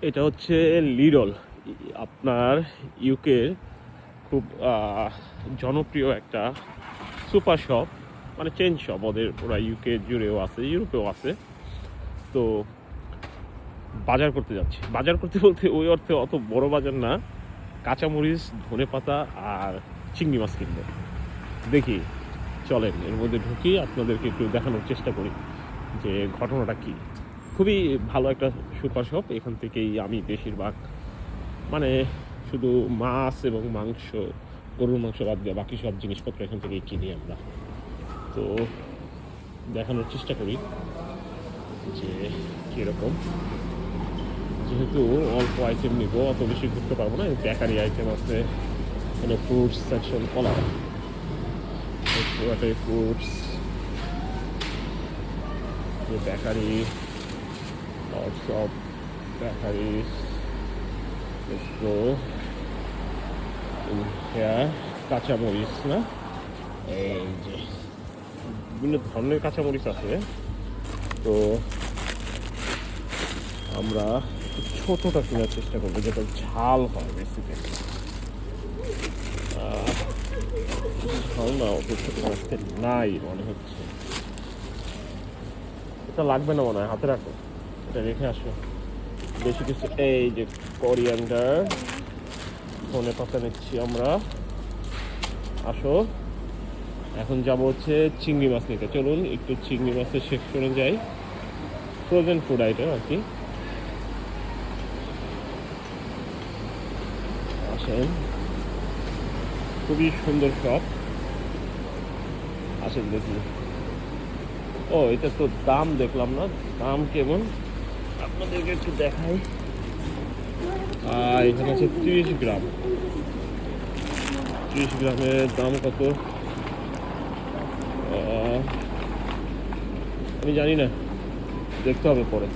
এটা হচ্ছে লিডল, আপনার ইউকের খুব জনপ্রিয় একটা সুপার শপ, মানে চেন শপ। ওরা ইউকে জুড়েও আছে, ইউরোপেও আছে। তো বাজার করতে যাচ্ছি। বাজার করতে বলতে ওই অর্থে অত বড় বাজার না, কাঁচামরিচ, ধনেপাতা আর চিংড়ি মাছ কিনবো। দেখি, চলেন এর মধ্যে ঢুকি, আপনাদেরকে একটু দেখানোর চেষ্টা করি যে ঘটনাটা কি। খুবই ভালো একটা সুপার শপ। এখান থেকেই আমি বেশিরভাগ, মানে শুধু মাছ এবং মাংস, গরুর মাংস বাদ দিয়ে বাকি সব জিনিসপত্র এখান থেকেই কিনি আমরা। তো দেখানোর চেষ্টা করি যে কীরকম। যেহেতু অল্প আইটেম নিব, অত বেশি ঘুরতে পারবো না। বেকারি আইটেম আছে, মানে ফ্রুটস সেকশন, কলা, fruits, bakery, lots of bakeries. Let's go in here. কাঁচামরিচ না, এই যে বিভিন্ন ধরনের কাঁচামরিচ আছে। তো আমরা ছোটটা কেনার চেষ্টা করবো, যেটা ঝাল হয় বেসিক্যালি। ঝাল না, অত ছোট রাখতে নাই মনে হচ্ছে। এটা লাগবে না মনে হয়, হাতে রাখো, এটা রেখে আসো। বেশি কিছু, এই যে কোরিয়ান্ডার, ধনেপাতা নিচ্ছি আমরা। আসো, এখন যাব হচ্ছে চিংড়ি মাছ নিতে। চলুন একটু চিংড়ি মাছের সেকশনে যাই, ফ্রোজেন ফুড আইটেম আর কি। আসেন, খুবই সুন্দর শপ, আসেন দেখি। ও, এটা তো দাম দেখলাম না, দাম কেমন আপনাদেরকে একটু দেখাই। এখানে আছে 30 গ্রাম। 30 গ্রামের দাম কত আমি জানি না, দেখতে হবে পরে।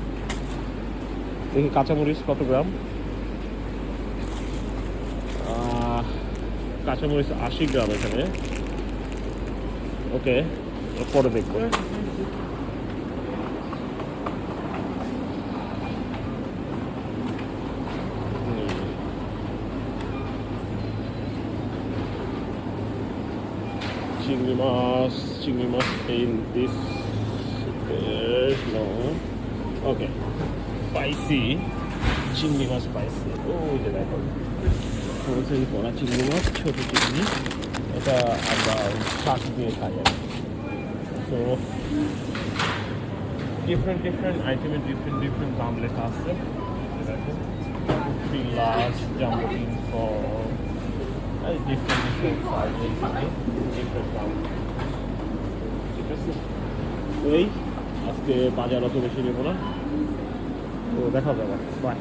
দেখি কাঁচামরিচ কত গ্রাম। কাঁচামরিচ 80 গ্রাম এখানে। ওকে, পরে দেখবো। চিংড়ি মাছ in this, no, okay, spicy চিংড়ি মাছ, স্পাইসি। ওই যে দেখো, ফ্রোজেন করা চিংড়ি মাছ, ছোট চিংড়ি। এটা আমরা শাক দিয়ে খাই আর কি। তো ডিফারেন্ট আইটেমের ডিফারেন্ট দাম লেখা আছে। দেখো, large jumbo bean for different sizes, different দাম। ঠিক আছে, এই আজকে বাজার অত বেশি নেবো না, তো দেখা যাবে। বাই।